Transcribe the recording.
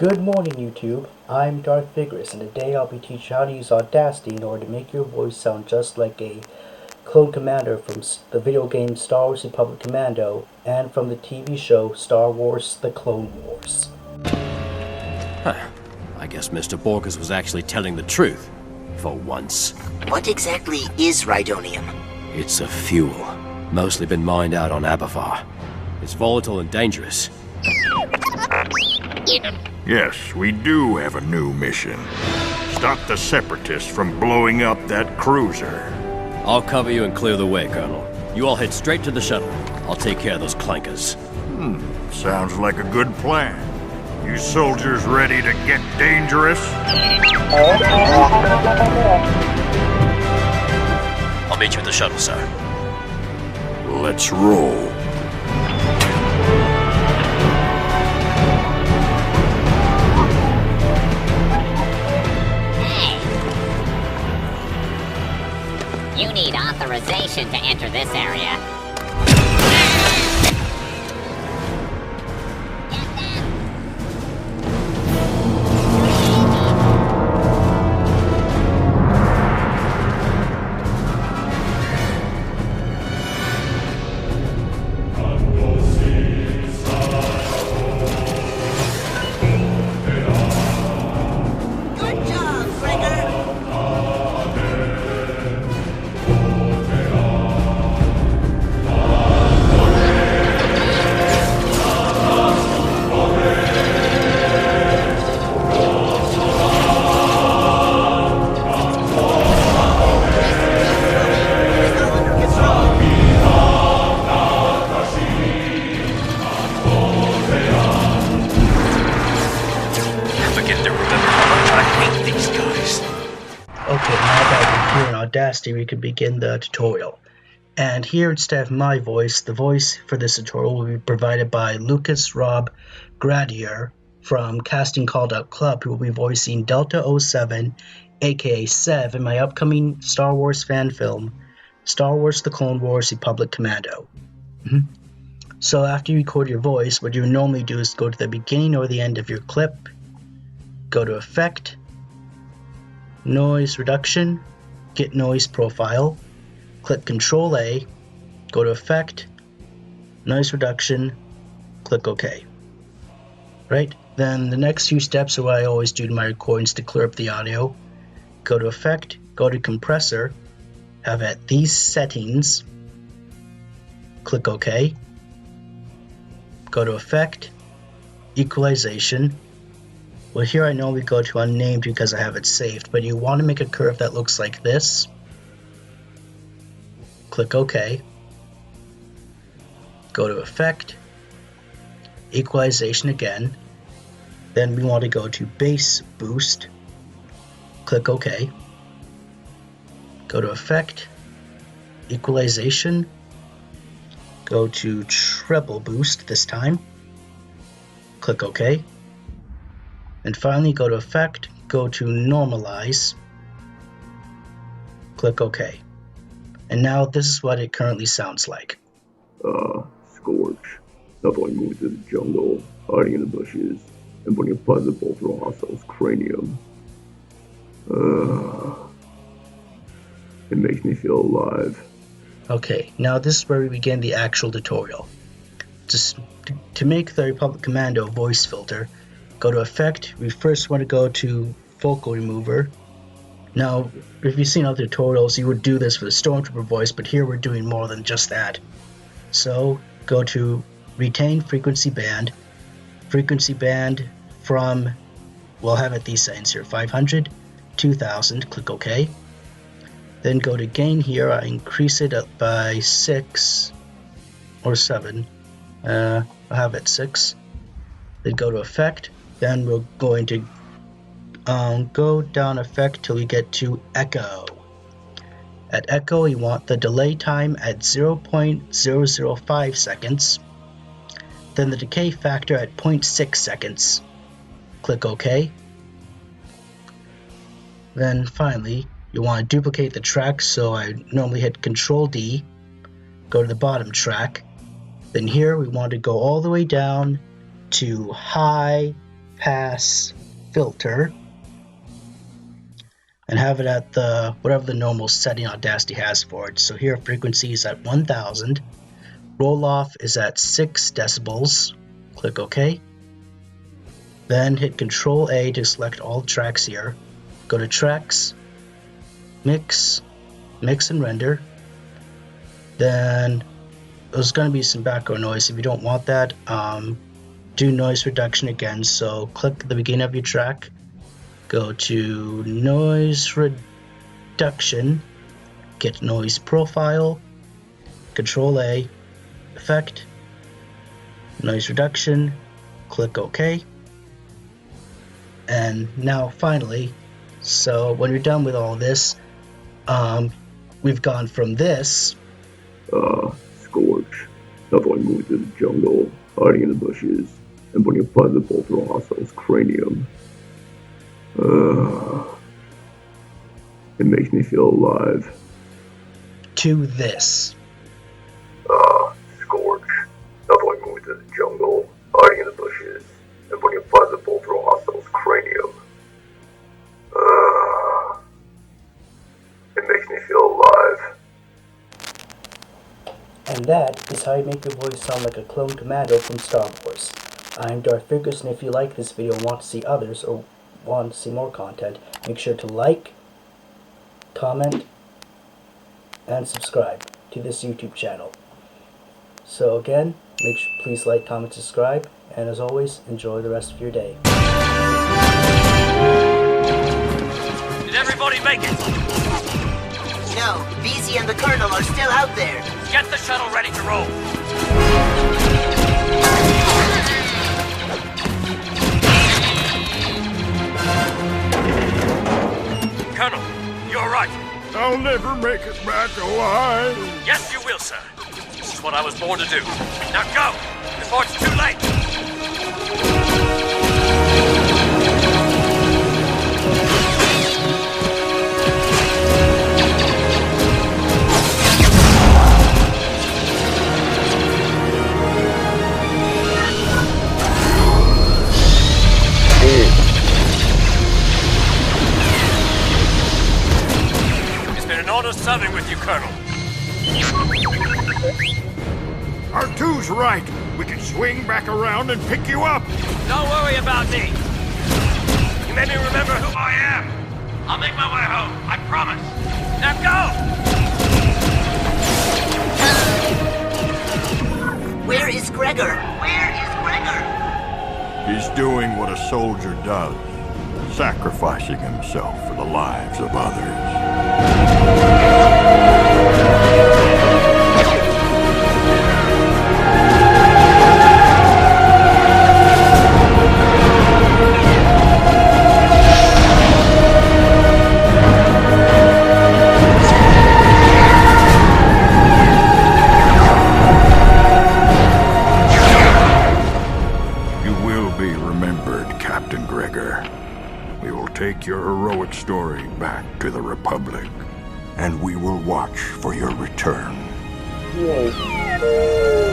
Good morning, YouTube. I'm Darth Vigorous, and today I'll be teaching you how to use Audacity in order to make your voice sound just like a clone commander from the video game Star Wars Republic Commando and from the TV show Star Wars The Clone Wars. Huh. I guess Mr. Borges was actually telling the truth. For once. What exactly is Rhydonium? It's a fuel. Mostly been mined out on Aberfar. It's volatile and dangerous. Yes, we do have a new mission. Stop the Separatists from blowing up that cruiser. I'll cover you and clear the way, Colonel. You all head straight to the shuttle. I'll take care of those clankers. Sounds like a good plan. You soldiers ready to get dangerous? I'll meet you at the shuttle, sir. Let's roll. You need authorization to enter this area. Good job, Gregor! Okay, now that we're here in Audacity, we can begin the tutorial. And here, instead of my voice, the voice for this tutorial will be provided by Lucas Rob Gradier from Casting Called Out Club, who will be voicing Delta 07, aka Sev, in my upcoming Star Wars fan film, Star Wars The Clone Wars Republic Commando. So after you record your voice, what you normally do is go to the beginning or the end of your clip, go to Effect, Noise Reduction, Get Noise Profile, click Control A, go to Effect, Noise Reduction, click OK. Right? Then the next few steps are what I always do to my recordings to clear up the audio. Go to Effect, go to Compressor, have at these settings, click OK, go to Effect, Equalization. Well, here I normally go to Unnamed because I have it saved, but you want to make a curve that looks like this. Click OK. Go to Effect, Equalization again. Then we want to go to Bass Boost. Click OK. Go to Effect, Equalization. Go to Treble Boost this time. Click OK. And finally, go to Effect, go to Normalize, click OK. And now this is what it currently sounds like. Scorch. Definitely moving through the jungle, hiding in the bushes, and putting a pleasant bolt through a hostile's cranium. It makes me feel alive. Okay, now this is where we begin the actual tutorial. Just to make the Republic Commando voice filter, go to Effect. We first want to go to Vocal Remover. Now, if you've seen other tutorials, you would do this for the Stormtrooper voice, but here we're doing more than just that. So, go to Retain Frequency Band. Frequency band from, we'll have it these settings here, 500, 2000, click OK. Then go to Gain here, I increase it up by 6 or 7. I'll have it 6. Then go to Effect. Then we're going to go down Effect till we get to Echo. At Echo, you want the delay time at 0.005 seconds. Then the decay factor at 0.6 seconds. Click OK. Then finally, you want to duplicate the track, so I normally hit Control D, go to the bottom track. Then here we want to go all the way down to high bypass filter and have it at the whatever the normal setting Audacity has for it. So here frequency is at 1000, roll off is at 6 decibels, click OK. Then hit Control A to select all tracks here. Go to Tracks, Mix, Mix and Render. Then there's going to be some background noise. If you don't want that, do noise reduction again. So click the beginning of your track, go to noise reduction, get noise profile, Control A, effect, noise reduction, click OK. And now finally, so when you're done with all this, we've gone from this. Scorch. That's why I moved to the jungle, hiding in the bushes, and putting a puzzle ball through a hostile's cranium. It makes me feel alive. To this. Scorch. That's why I moved to the jungle, hiding in the bushes, and putting a puzzle ball through a hostile's cranium. It makes me feel alive. And that is how you make your voice sound like a clone commando from Star Wars. I'm Darth Fergus, and if you like this video and want to see others, or want to see more content, make sure to like, comment, and subscribe to this YouTube channel. So again, please like, comment, subscribe, and as always, enjoy the rest of your day. Did everybody make it? No, BZ and the Colonel are still out there. Get the shuttle ready to roll. Colonel, you're right. I'll never make it back alive. Yes, you will, sir. This is what I was born to do. Now go, before it's too late. It's been an honor serving with you, Colonel. R2's right. We can swing back around and pick you up. Don't worry about me. You made me remember who I am. I'll make my way home, I promise. Now go! Where is Gregor? Where is Gregor? He's doing what a soldier does, sacrificing himself for the lives of others. Captain Gregor. We will take your heroic story back to the Republic, and we will watch for your return. Whoa.